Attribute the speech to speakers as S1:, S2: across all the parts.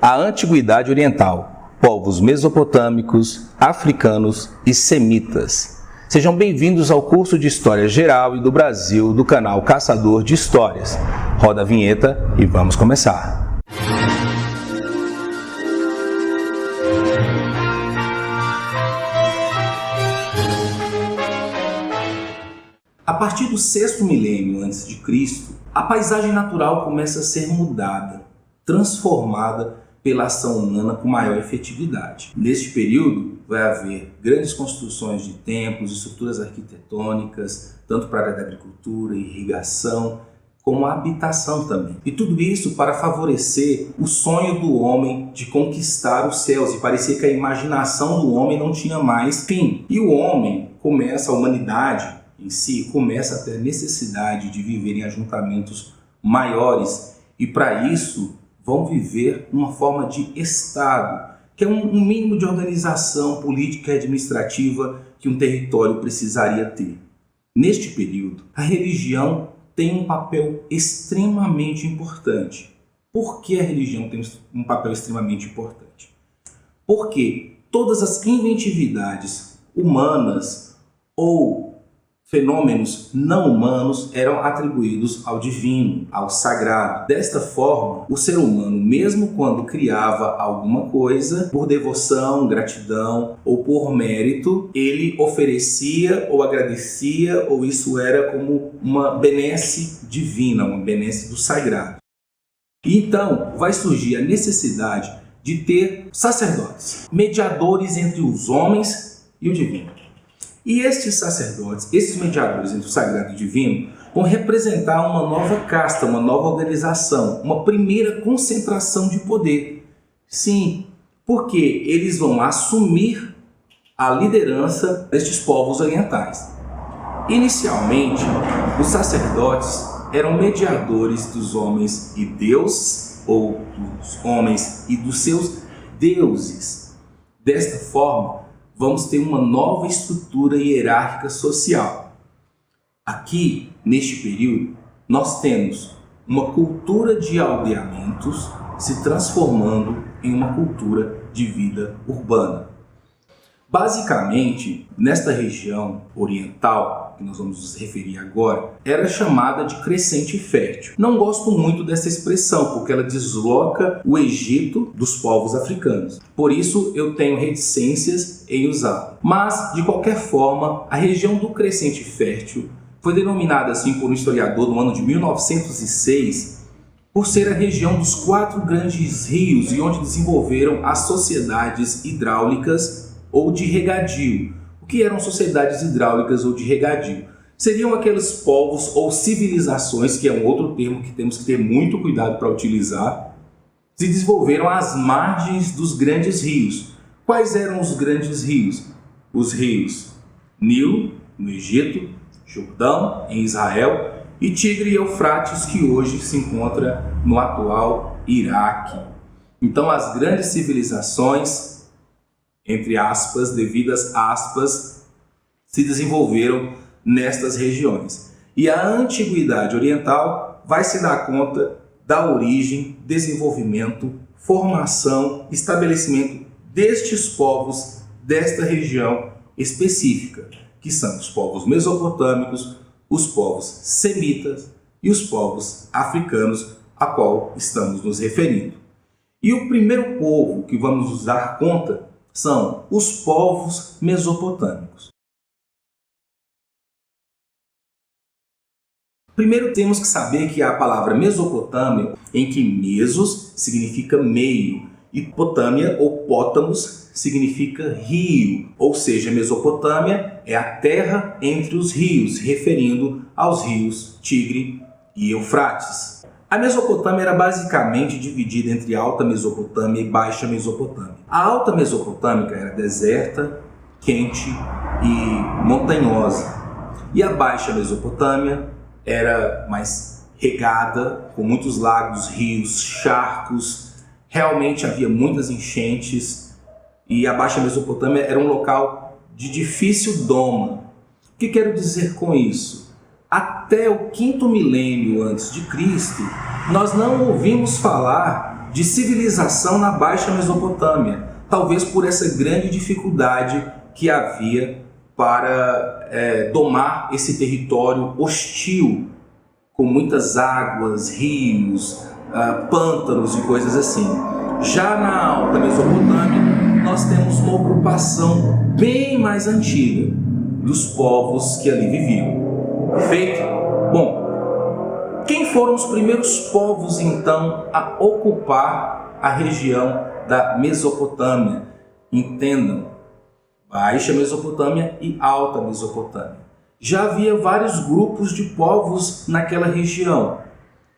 S1: A Antiguidade Oriental, povos mesopotâmicos, africanos e semitas. Sejam bem-vindos ao curso de História Geral e do Brasil do canal Caçador de Histórias. Roda a vinheta e vamos começar. A partir do 6º milênio a.C., a paisagem natural começa a ser mudada, transformada pela ação humana com maior efetividade. Neste período, vai haver grandes construções de templos, estruturas arquitetônicas, tanto para a área da agricultura, irrigação, como a habitação também. E tudo isso para favorecer o sonho do homem de conquistar os céus, e parecia que a imaginação do homem não tinha mais fim. E o homem começa, a humanidade em si, começa a ter necessidade de viver em ajuntamentos maiores, e para isso vão viver uma forma de Estado, que é um mínimo de organização política e administrativa que um território precisaria ter. Neste período, a religião tem um papel extremamente importante. Por que a religião tem um papel extremamente importante? Porque todas as inventividades humanas ou fenômenos não humanos eram atribuídos ao divino, ao sagrado. Desta forma, o ser humano, mesmo quando criava alguma coisa, por devoção, gratidão ou por mérito, ele oferecia ou agradecia, ou isso era como uma benesse divina, uma benesse do sagrado. E então vai surgir a necessidade de ter sacerdotes, mediadores entre os homens e o divino. E estes sacerdotes, esses mediadores entre o sagrado e o divino, vão representar uma nova casta, uma nova organização, uma primeira concentração de poder. Sim, porque eles vão assumir a liderança destes povos orientais. Inicialmente, os sacerdotes eram mediadores dos homens e Deus, ou dos homens e dos seus deuses. Desta forma, vamos ter uma nova estrutura hierárquica social. Aqui, neste período, nós temos uma cultura de aldeamentos se transformando em uma cultura de vida urbana. Basicamente, nesta região oriental, que nós vamos nos referir agora, era chamada de crescente fértil. Não gosto muito dessa expressão, porque ela desloca o Egito dos povos africanos. Por isso, eu tenho reticências em usá-la. Mas, de qualquer forma, a região do crescente fértil foi denominada assim por um historiador no ano de 1906, por ser a região dos 4 grandes rios e onde desenvolveram as sociedades hidráulicas ou de regadio. O que eram sociedades hidráulicas ou de regadio? Seriam aqueles povos ou civilizações, que é um outro termo que temos que ter muito cuidado para utilizar, se desenvolveram às margens dos grandes rios. Quais eram os grandes rios? Os rios Nilo, no Egito, Jordão, em Israel, e Tigre e Eufrates, que hoje se encontra no atual Iraque. Então, as grandes civilizações, entre aspas, devidas aspas, se desenvolveram nestas regiões. E a Antiguidade Oriental vai se dar conta da origem, desenvolvimento, formação, estabelecimento destes povos, desta região específica, que são os povos mesopotâmicos, os povos semitas e os povos africanos, a qual estamos nos referindo. E o primeiro povo que vamos nos dar conta são os povos mesopotâmicos. Primeiro temos que saber que a palavra Mesopotâmia, em que mesos significa meio e potâmia ou pótamos significa rio, ou seja, Mesopotâmia é a terra entre os rios, referindo aos rios Tigre e Eufrates. A Mesopotâmia era basicamente dividida entre Alta Mesopotâmia e Baixa Mesopotâmia. A Alta Mesopotâmia era deserta, quente e montanhosa. E a Baixa Mesopotâmia era mais regada, com muitos lagos, rios, charcos. Realmente havia muitas enchentes. E a Baixa Mesopotâmia era um local de difícil doma. O que quero dizer com isso? Até o 5º milênio antes de Cristo, nós não ouvimos falar de civilização na Baixa Mesopotâmia, talvez por essa grande dificuldade que havia para domar esse território hostil, com muitas águas, rios, pântanos e coisas assim. Já na Alta Mesopotâmia, nós temos uma ocupação bem mais antiga dos povos que ali viviam. Perfeito? Bom, quem foram os primeiros povos, então, a ocupar a região da Mesopotâmia? Entendam, Baixa Mesopotâmia e Alta Mesopotâmia. Já havia vários grupos de povos naquela região,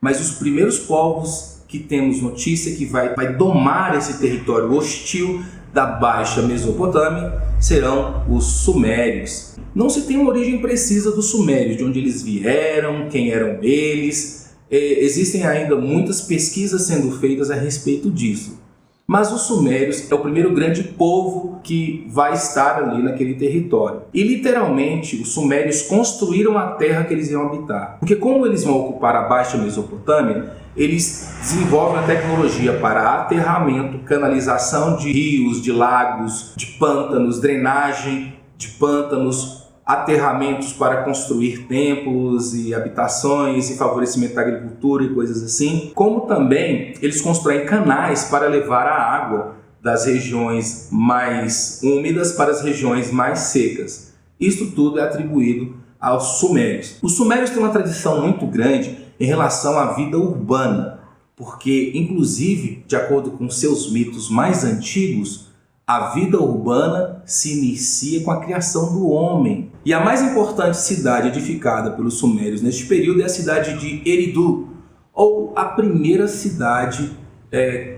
S1: mas os primeiros povos que temos notícia que vai domar esse território hostil da Baixa Mesopotâmia serão os sumérios. Não se tem uma origem precisa dos sumérios, de onde eles vieram, quem eram eles. Existem ainda muitas pesquisas sendo feitas a respeito disso. Mas os sumérios é o primeiro grande povo que vai estar ali naquele território. E literalmente os sumérios construíram a terra que eles iam habitar. Porque como eles vão ocupar a Baixa Mesopotâmia, eles desenvolvem a tecnologia para aterramento, canalização de rios, de lagos, de pântanos, drenagem de pântanos, aterramentos para construir templos e habitações e favorecimento da agricultura e coisas assim, como também eles constroem canais para levar a água das regiões mais úmidas para as regiões mais secas. Isto tudo é atribuído aos sumérios. Os sumérios têm uma tradição muito grande em relação à vida urbana, porque, inclusive, de acordo com seus mitos mais antigos, a vida urbana se inicia com a criação do homem. E a mais importante cidade edificada pelos sumérios neste período é a cidade de Eridu, ou a primeira cidade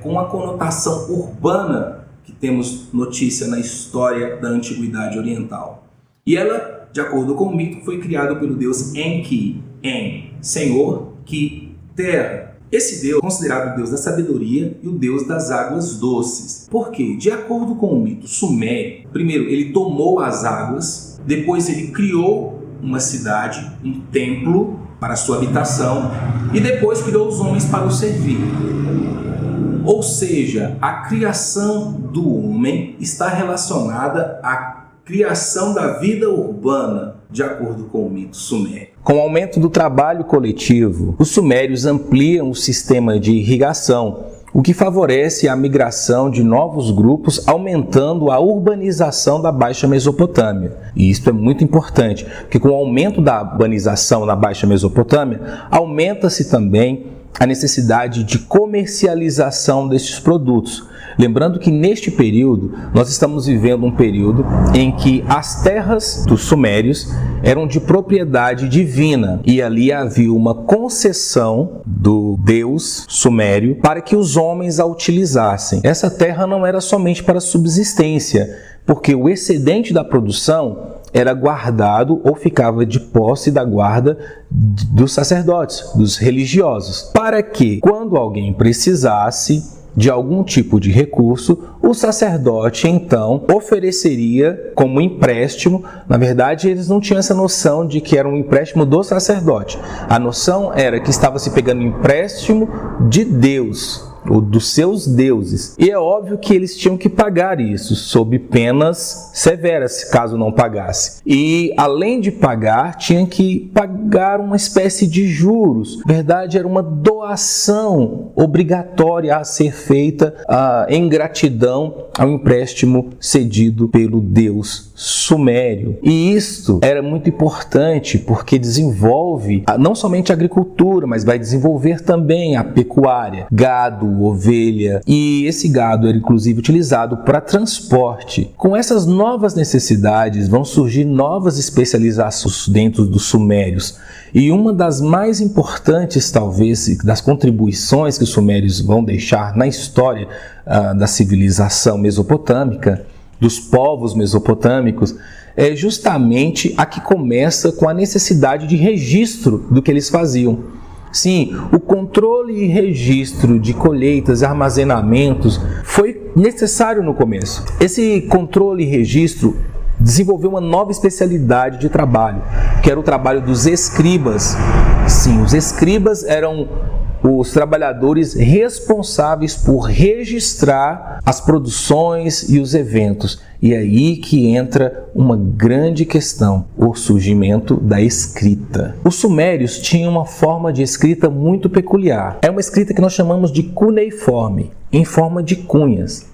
S1: com a conotação urbana que temos notícia na história da Antiguidade Oriental. E ela, de acordo com o mito, foi criada pelo deus Enki, Senhor, Ki, terra. Esse Deus é considerado o Deus da sabedoria e o Deus das águas doces. Por quê? De acordo com o mito sumério, primeiro ele domou as águas, depois ele criou uma cidade, um templo para sua habitação e depois criou os homens para o servir. Ou seja, a criação do homem está relacionada à criação da vida urbana, de acordo com o mito sumério. Com o aumento do trabalho coletivo, os sumérios ampliam o sistema de irrigação, o que favorece a migração de novos grupos, aumentando a urbanização da Baixa Mesopotâmia. E isso é muito importante, porque com o aumento da urbanização na Baixa Mesopotâmia, aumenta-se também a necessidade de comercialização destes produtos. Lembrando que neste período, nós estamos vivendo um período em que as terras dos sumérios eram de propriedade divina e ali havia uma concessão do deus sumério para que os homens a utilizassem. Essa terra não era somente para subsistência, porque o excedente da produção era guardado ou ficava de posse da guarda dos sacerdotes, dos religiosos, para que, quando alguém precisasse de algum tipo de recurso, o sacerdote então ofereceria como empréstimo. Na verdade, eles não tinham essa noção de que era um empréstimo do sacerdote. A noção era que estava se pegando empréstimo de Deus, ou dos seus deuses. E é óbvio que eles tinham que pagar isso, sob penas severas, caso não pagasse. E, além de pagar, tinha que pagar uma espécie de juros. Na verdade, era uma doação obrigatória a ser feita em gratidão ao empréstimo cedido pelo deus sumério. E isto era muito importante porque desenvolve não somente a agricultura, mas vai desenvolver também a pecuária, gado, ovelha, e esse gado era inclusive utilizado para transporte. Com essas novas necessidades vão surgir novas especializações dentro dos sumérios, e uma das mais importantes, talvez, das contribuições que os sumérios vão deixar na história da civilização mesopotâmica, dos povos mesopotâmicos, é justamente a que começa com a necessidade de registro do que eles faziam. Sim, o controle e registro de colheitas e armazenamentos foi necessário no começo. Esse controle e registro desenvolveu uma nova especialidade de trabalho, que era o trabalho dos escribas. Sim, os escribas eram os trabalhadores responsáveis por registrar as produções e os eventos. E é aí que entra uma grande questão, o surgimento da escrita. Os sumérios tinham uma forma de escrita muito peculiar. É uma escrita que nós chamamos de cuneiforme, em forma de cunhas,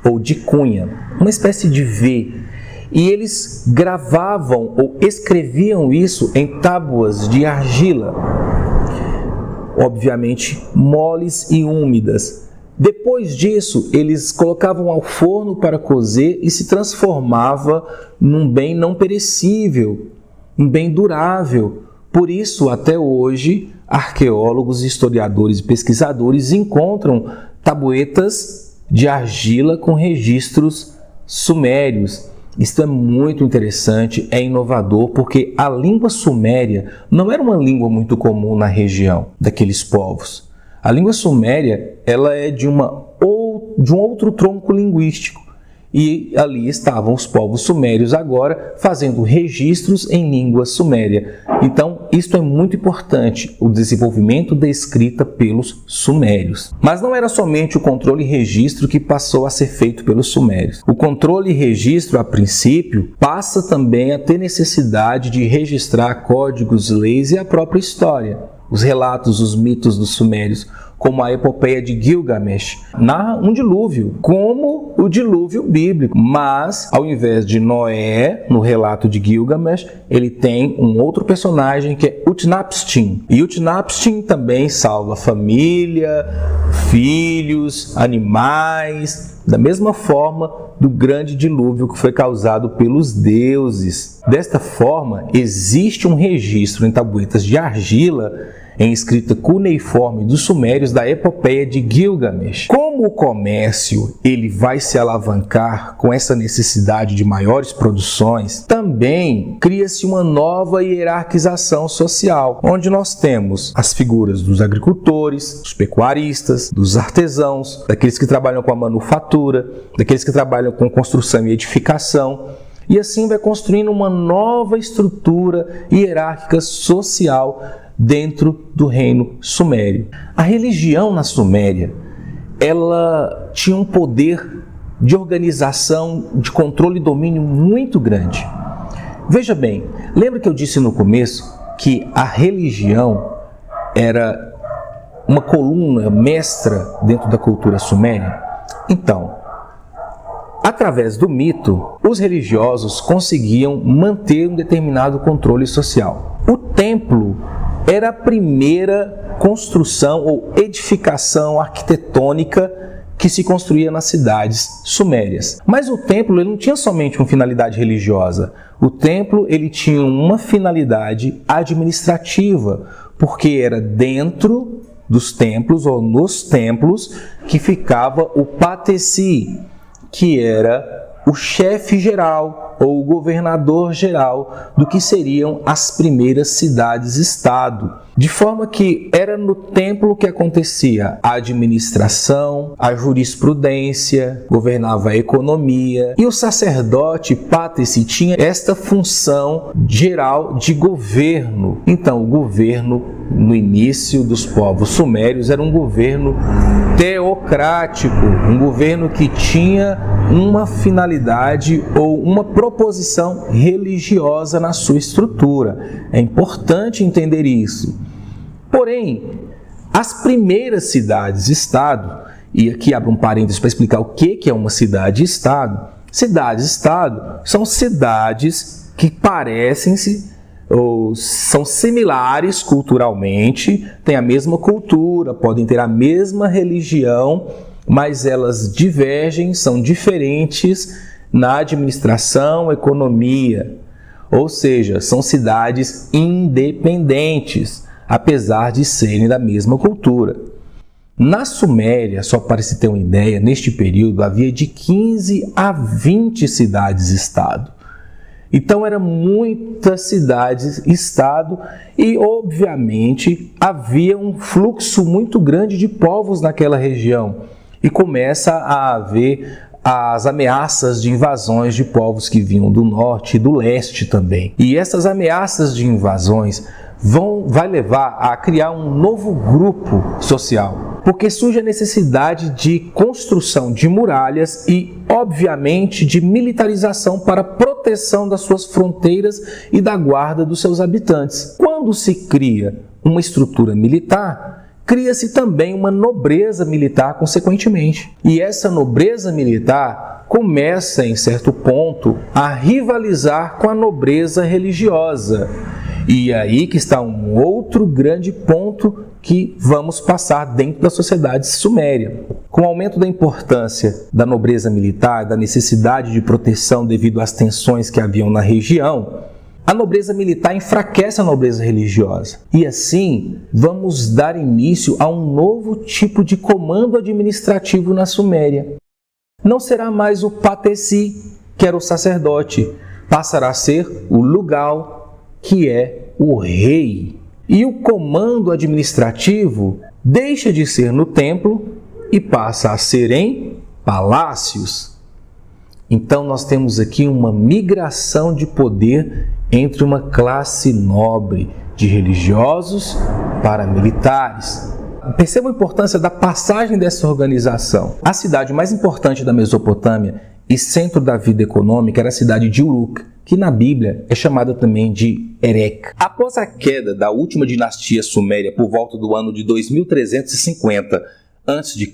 S1: ou de cunha, uma espécie de V. E eles gravavam ou escreviam isso em tábuas de argila, obviamente moles e úmidas. Depois disso, eles colocavam ao forno para cozer e se transformava num bem não perecível, um bem durável. Por isso, até hoje, arqueólogos, historiadores e pesquisadores encontram tabuetas de argila com registros sumérios. Isso é muito interessante, é inovador, porque a língua suméria não era uma língua muito comum na região daqueles povos. A língua suméria ela é de um outro tronco linguístico. E ali estavam os povos sumérios agora fazendo registros em língua suméria. Então, isto é muito importante, o desenvolvimento da escrita pelos sumérios. Mas não era somente o controle e registro que passou a ser feito pelos sumérios. O controle e registro, a princípio, passa também a ter necessidade de registrar códigos, leis e a própria história. Os relatos, os mitos dos sumérios, como a epopeia de Gilgamesh, narra um dilúvio, como o dilúvio bíblico. Mas, ao invés de Noé, no relato de Gilgamesh, ele tem um outro personagem que é Utnapishtim. E Utnapishtim também salva família, filhos, animais, da mesma forma do grande dilúvio que foi causado pelos deuses. Desta forma, existe um registro em tabuetas de argila em escrita cuneiforme dos sumérios da epopeia de Gilgamesh. Como o comércio ele vai se alavancar com essa necessidade de maiores produções, também cria-se uma nova hierarquização social, onde nós temos as figuras dos agricultores, dos pecuaristas, dos artesãos, daqueles que trabalham com a manufatura, daqueles que trabalham com construção e edificação, e assim vai construindo uma nova estrutura hierárquica social dentro do reino sumério. A religião na Suméria, ela tinha um poder de organização, de controle e domínio muito grande. Veja bem, lembra que eu disse no começo que a religião era uma coluna mestra dentro da cultura suméria? Então, através do mito, os religiosos conseguiam manter um determinado controle social. O templo era a primeira construção ou edificação arquitetônica que se construía nas cidades sumérias. Mas o templo ele não tinha somente uma finalidade religiosa. O templo ele tinha uma finalidade administrativa, porque era dentro dos templos ou nos templos que ficava o patesi, que era o chefe geral ou o governador geral do que seriam as primeiras cidades-estado. De forma que era no templo que acontecia a administração, a jurisprudência, governava a economia, e o sacerdote pátese tinha esta função geral de governo. Então, o governo no início dos povos sumérios era um governo teocrático, um governo que tinha uma finalidade ou uma proposição religiosa na sua estrutura. É importante entender isso. Porém, as primeiras cidades-estado, e aqui abro um parênteses para explicar o que é uma cidade-estado. Cidades-estado são cidades que parecem-se ou são similares culturalmente, têm a mesma cultura, podem ter a mesma religião, mas elas divergem, são diferentes na administração, economia. Ou seja, são cidades independentes, apesar de serem da mesma cultura. Na Suméria, só para se ter uma ideia, neste período havia de 15 a 20 cidades-estado. Então, eram muitas cidades-estado e, obviamente, havia um fluxo muito grande de povos naquela região. E começa a haver as ameaças de invasões de povos que vinham do norte e do leste também. E essas ameaças de invasões
S2: vai levar a criar um novo grupo social, porque surge a necessidade de construção de muralhas e, obviamente, de militarização para proteção das suas fronteiras e da guarda dos seus habitantes. Quando se cria uma estrutura militar, cria-se também uma nobreza militar, consequentemente. E essa nobreza militar começa, em certo ponto, a rivalizar com a nobreza religiosa. E aí que está um outro grande ponto que vamos passar dentro da sociedade suméria. Com o aumento da importância da nobreza militar, da necessidade de proteção devido às tensões que haviam na região, a nobreza militar enfraquece a nobreza religiosa. E assim, vamos dar início a um novo tipo de comando administrativo na Suméria. Não será mais o Patesi, que era o sacerdote, passará a ser o Lugal, que é o rei. E o comando administrativo deixa de ser no templo e passa a ser em palácios. Então nós temos aqui uma migração de poder entre uma classe nobre de religiosos para militares. Perceba a importância da passagem dessa organização. A cidade mais importante da Mesopotâmia e centro da vida econômica era a cidade de Uruk, que na Bíblia é chamada também de Erech. Após a queda da última dinastia suméria por volta do ano de 2350 a.C.,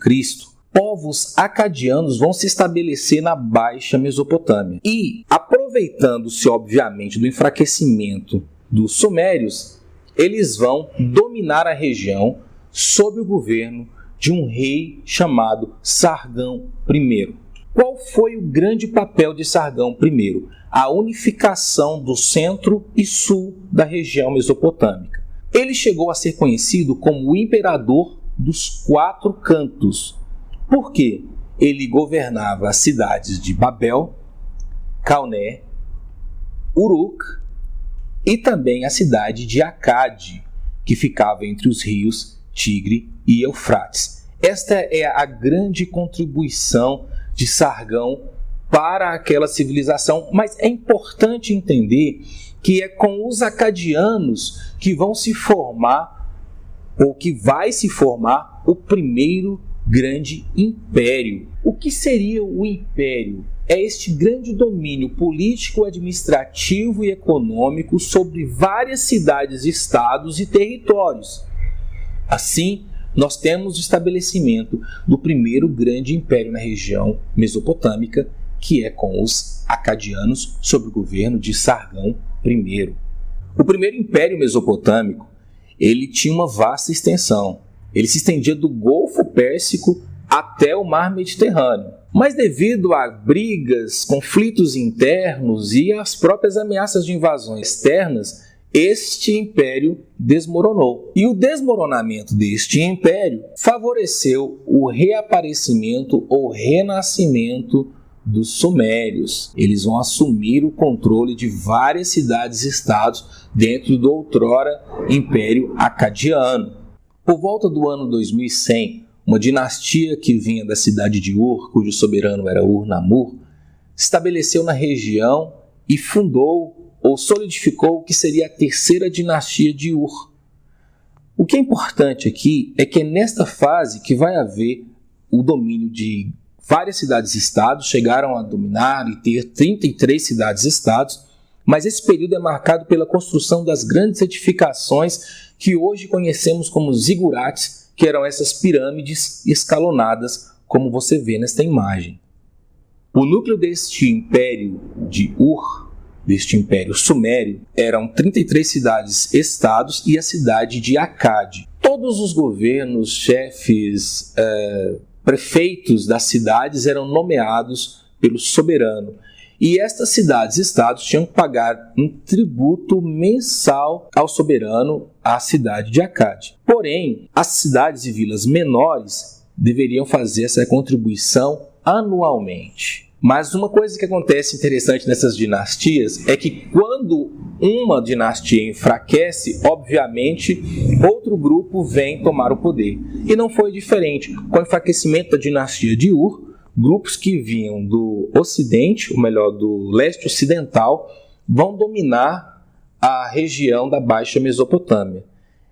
S2: povos acadianos vão se estabelecer na Baixa Mesopotâmia. E, aproveitando-se, obviamente, do enfraquecimento dos sumérios, eles vão dominar a região sob o governo de um rei chamado Sargão I. Qual foi o grande papel de Sargão I? A unificação do centro e sul da região mesopotâmica. Ele chegou a ser conhecido como o imperador dos quatro cantos. Por quê? Ele governava as cidades de Babel, Calné, Uruk e também a cidade de Acade, que ficava entre os rios Tigre e Eufrates. Esta é a grande contribuição de Sargão para aquela civilização, mas é importante entender que é com os acadianos que vão se formar, ou que vai se formar, o primeiro grande império. O que seria o império? É este grande domínio político, administrativo e econômico sobre várias cidades, estados e territórios. Assim, nós temos o estabelecimento do primeiro grande império na região mesopotâmica, que é com os acadianos, sob o governo de Sargão I. O primeiro império mesopotâmico, ele tinha uma vasta extensão. Ele se estendia do Golfo Pérsico até o Mar Mediterrâneo. Mas devido a brigas, conflitos internos e às próprias ameaças de invasões externas, este império desmoronou. E o desmoronamento deste império favoreceu o reaparecimento ou renascimento dos sumérios. Eles vão assumir o controle de várias cidades e estados dentro do outrora Império Acadiano. Por volta do ano 2100, uma dinastia que vinha da cidade de Ur, cujo soberano era Ur-Namur, se estabeleceu na região e fundou ou solidificou o que seria a terceira dinastia de Ur. O que é importante aqui é que é nesta fase que vai haver o domínio de várias cidades-estados, chegaram a dominar e ter 33 cidades-estados, mas esse período é marcado pela construção das grandes edificações que hoje conhecemos como zigurates, que eram essas pirâmides escalonadas, como você vê nesta imagem. O núcleo deste império de Ur, deste império sumério, eram 33 cidades-estados e a cidade de Acade. Todos os governos, chefes, prefeitos das cidades eram nomeados pelo soberano. E estas cidades-estados tinham que pagar um tributo mensal ao soberano, à cidade de Acade. Porém, as cidades e vilas menores deveriam fazer essa contribuição anualmente. Mas uma coisa que acontece interessante nessas dinastias é que quando uma dinastia enfraquece, obviamente, outro grupo vem tomar o poder. E não foi diferente. Com o enfraquecimento da dinastia de Ur, grupos que vinham do ocidente, ou melhor, do leste ocidental, vão dominar a região da Baixa Mesopotâmia.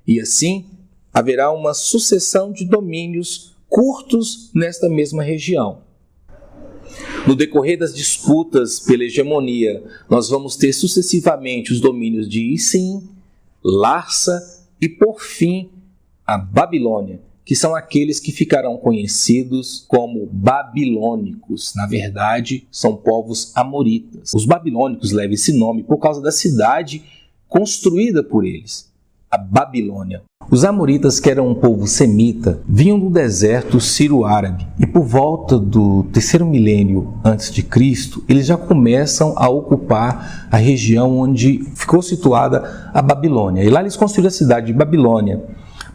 S2: E assim, haverá uma sucessão de domínios curtos nesta mesma região. No decorrer das disputas pela hegemonia, nós vamos ter sucessivamente os domínios de Isim, Larsa e, por fim, a Babilônia, que são aqueles que ficarão conhecidos como babilônicos. Na verdade, são povos amoritas. Os babilônicos levam esse nome por causa da cidade construída por eles, a Babilônia. Os amoritas, que eram um povo semita, vinham do deserto sírio-árabe e por volta do terceiro milênio antes de Cristo, eles já começam a ocupar a região onde ficou situada a Babilônia. E lá eles construíram a cidade de Babilônia.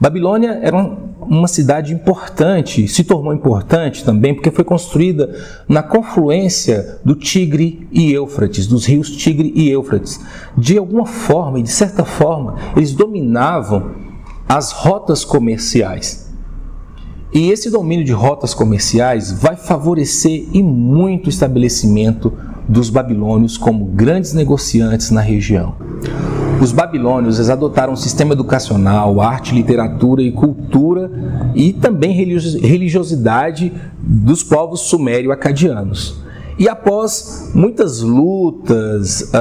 S2: Babilônia era uma cidade importante, se tornou importante também porque foi construída na confluência do Tigre e Éufrates, dos rios Tigre e Éufrates. De alguma forma e de certa forma, eles dominavam as rotas comerciais. E esse domínio de rotas comerciais vai favorecer e muito o estabelecimento dos babilônios como grandes negociantes na região. Os babilônios adotaram um sistema educacional, arte, literatura e cultura e também religiosidade dos povos sumério-acadianos. E após muitas lutas,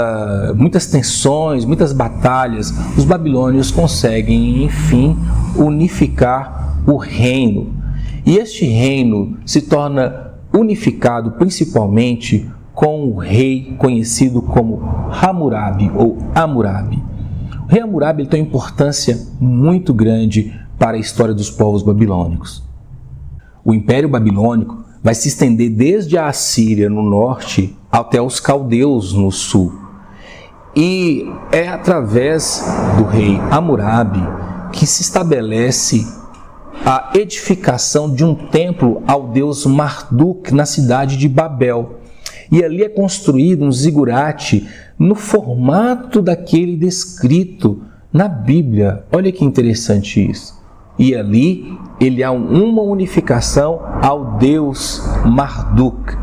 S2: muitas tensões, muitas batalhas, os babilônios conseguem, enfim, unificar o reino. E este reino se torna unificado principalmente com o rei conhecido como Hammurabi ou Hammurabi. O rei Hammurabi tem uma importância muito grande para a história dos povos babilônicos. O Império Babilônico vai se estender desde a Assíria no norte até os caldeus no sul. E é através do rei Hammurabi que se estabelece a edificação de um templo ao deus Marduk na cidade de Babel. E ali é construído um zigurate no formato daquele descrito na Bíblia. Olha que interessante isso. E ali ele há uma unificação ao deus Marduk.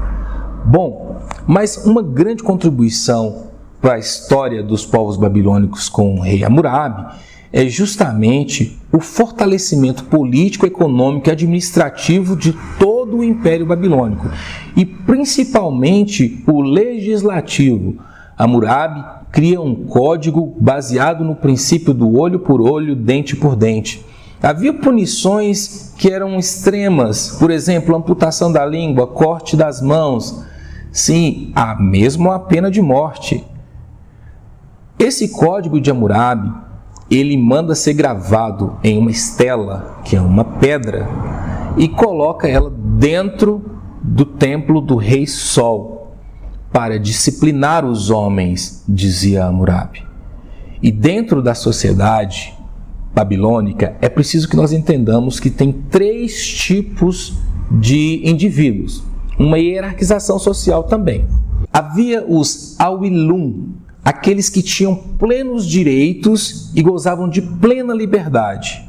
S2: Bom, mas uma grande contribuição para a história dos povos babilônicos com o rei Hammurabi é justamente o fortalecimento político, econômico e administrativo de todo o Império Babilônico e principalmente o legislativo. Hammurabi cria um código baseado no princípio do olho por olho, dente por dente. Havia punições que eram extremas, por exemplo, amputação da língua, corte das mãos, sim, mesmo a pena de morte. Esse código de Hammurabi, ele manda ser gravado em uma estela, que é uma pedra, e coloca ela dentro do templo do rei Sol, para disciplinar os homens, dizia Hammurabi. E dentro da sociedade babilônica, é preciso que nós entendamos que tem 3 tipos de indivíduos, uma hierarquização social também. Havia os Awilum, aqueles que tinham plenos direitos e gozavam de plena liberdade.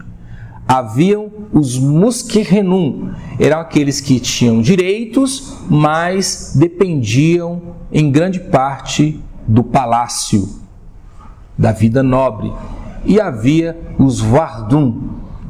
S2: Haviam os Muskerrenum, eram aqueles que tinham direitos, mas dependiam em grande parte do palácio, da vida nobre. E havia os Vardum.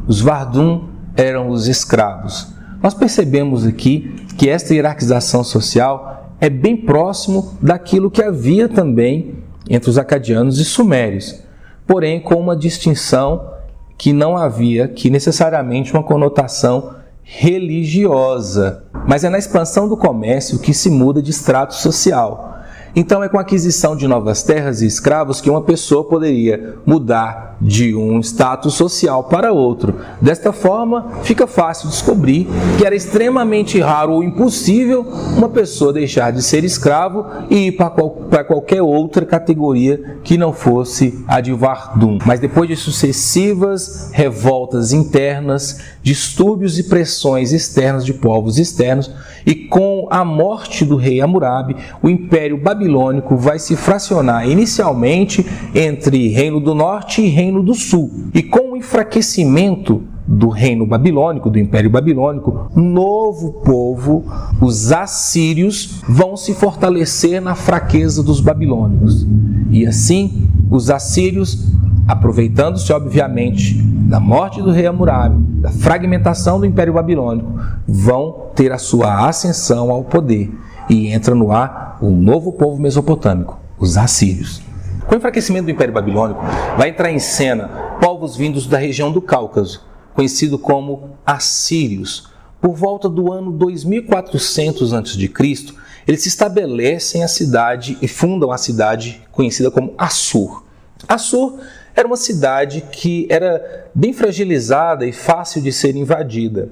S2: Os Vardum eram os escravos. Nós percebemos aqui que esta hierarquização social é bem próximo daquilo que havia também entre os acadianos e sumérios, porém com uma distinção que não havia aqui necessariamente uma conotação religiosa, mas é na expansão do comércio que se muda de estrato social. Então é com a aquisição de novas terras e escravos que uma pessoa poderia mudar de um status social para outro. Desta forma, fica fácil descobrir que era extremamente raro ou impossível uma pessoa deixar de ser escravo e ir para qualquer outra categoria que não fosse a de Vardum. Mas depois de sucessivas revoltas internas, distúrbios e pressões externas de povos externos, e com a morte do rei Hammurabi, o Império Babilônico vai se fracionar inicialmente entre Reino do Norte e Reino do Sul. E com o enfraquecimento do Reino Babilônico, do Império Babilônico, um novo povo, os assírios, vão se fortalecer na fraqueza dos babilônicos. E assim, os assírios, aproveitando-se obviamente da morte do rei Hammurabi, da fragmentação do Império Babilônico, vão ter a sua ascensão ao poder e entra no ar um novo povo mesopotâmico, os assírios. Com o enfraquecimento do Império Babilônico, vai entrar em cena povos vindos da região do Cáucaso, conhecido como assírios. Por volta do ano 2400 a.C., eles se estabelecem a cidade e fundam a cidade conhecida como Assur. Assur era uma cidade que era bem fragilizada e fácil de ser invadida.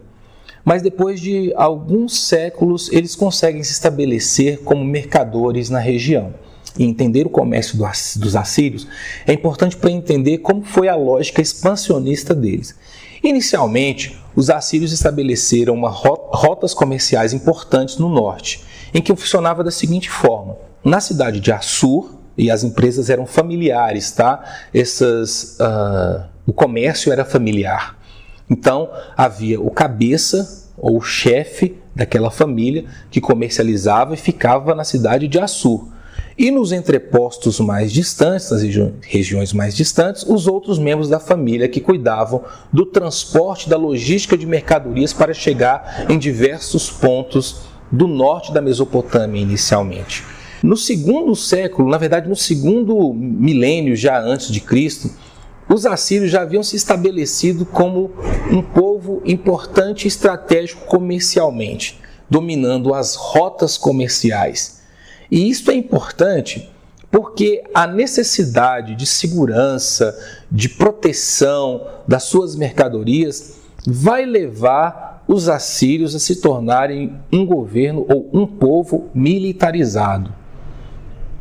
S2: Mas depois de alguns séculos, eles conseguem se estabelecer como mercadores na região. E entender o comércio dos assírios é importante para entender como foi a lógica expansionista deles. Inicialmente, os assírios estabeleceram rotas comerciais importantes no norte, em que funcionava da seguinte forma. Na cidade de Assur, e as empresas eram familiares, tá? O comércio era familiar. Então, havia o cabeça ou o chefe daquela família que comercializava e ficava na cidade de Assur. E nos entrepostos mais distantes, nas regiões mais distantes, os outros membros da família que cuidavam do transporte, da logística de mercadorias para chegar em diversos pontos do norte da Mesopotâmia inicialmente. No segundo século, na verdade no segundo milênio já antes de Cristo, os assírios já haviam se estabelecido como um povo importante e estratégico comercialmente, dominando as rotas comerciais. E isso é importante porque a necessidade de segurança, de proteção das suas mercadorias vai levar os assírios a se tornarem um governo ou um povo militarizado.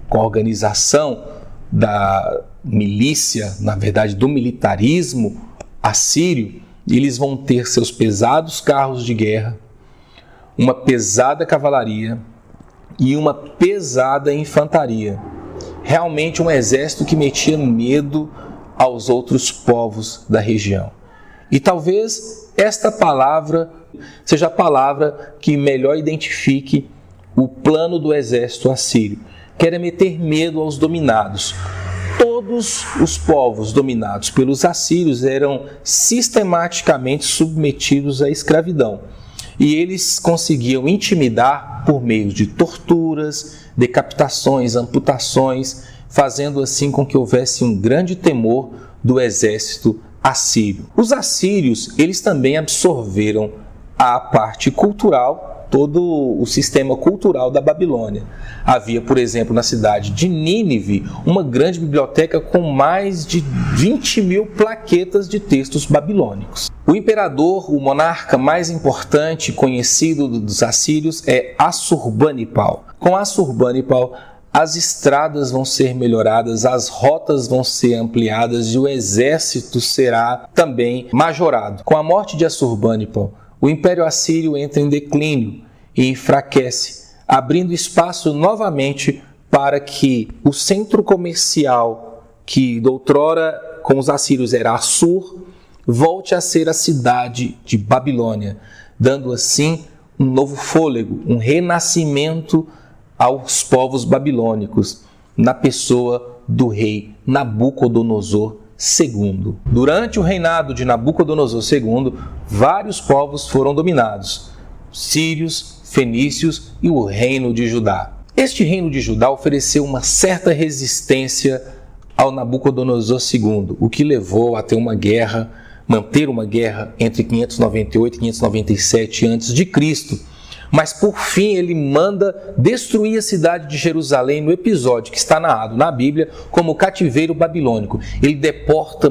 S2: Com a organização da milícia, na verdade do militarismo assírio, eles vão ter seus pesados carros de guerra, uma pesada cavalaria e uma pesada infantaria. Realmente um exército que metia medo aos outros povos da região. E talvez esta palavra seja a palavra que melhor identifique o plano do exército assírio, que era meter medo aos dominados. Todos os povos dominados pelos assírios eram sistematicamente submetidos à escravidão. E eles conseguiam intimidar por meio de torturas, decapitações, amputações, fazendo assim com que houvesse um grande temor do exército assírio. Os assírios, eles também absorveram a parte cultural, todo o sistema cultural da Babilônia. Havia, por exemplo, na cidade de Nínive, uma grande biblioteca com mais de 20 mil plaquetas de textos babilônicos. O imperador, o monarca mais importante conhecido dos assírios é Assurbanipal. Com Assurbanipal, as estradas vão ser melhoradas, as rotas vão ser ampliadas e o exército será também majorado. Com a morte de Assurbanipal, o Império Assírio entra em declínio e enfraquece, abrindo espaço novamente para que o centro comercial, que outrora com os assírios era Assur, volte a ser a cidade de Babilônia, dando assim um novo fôlego, um renascimento aos povos babilônicos, na pessoa do rei Nabucodonosor II. Durante o reinado de Nabucodonosor II, vários povos foram dominados: sírios, fenícios e o reino de Judá. Este reino de Judá ofereceu uma certa resistência ao Nabucodonosor II, o que levou a ter manter uma guerra entre 598 e 597 a.C., mas por fim ele manda destruir a cidade de Jerusalém no episódio que está narrado na Bíblia como cativeiro babilônico. Ele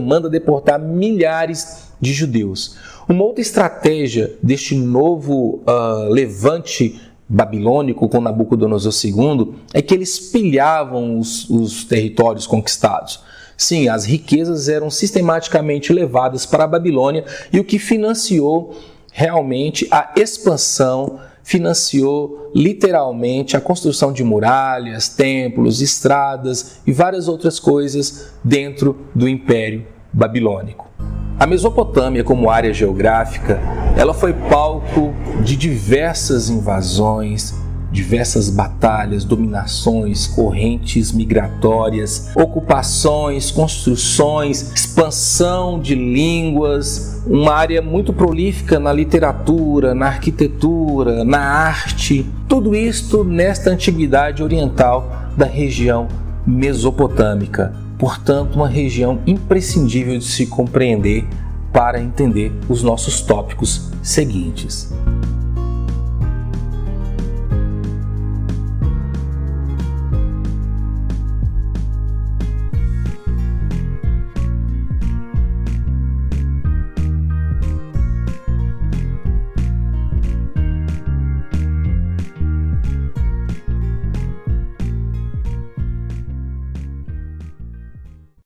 S2: manda deportar milhares de judeus. Uma outra estratégia deste novo levante babilônico com Nabucodonosor II é que eles pilhavam os territórios conquistados. Sim, as riquezas eram sistematicamente levadas para a Babilônia e o que financiou realmente a expansão, financiou literalmente a construção de muralhas, templos, estradas e várias outras coisas dentro do Império Babilônico. A Mesopotâmia, como área geográfica, ela foi palco de diversas invasões, diversas batalhas, dominações, correntes migratórias, ocupações, construções, expansão de línguas, uma área muito prolífica na literatura, na arquitetura, na arte, tudo isto nesta antiguidade oriental da região mesopotâmica. Portanto, uma região imprescindível de se compreender para entender os nossos tópicos seguintes.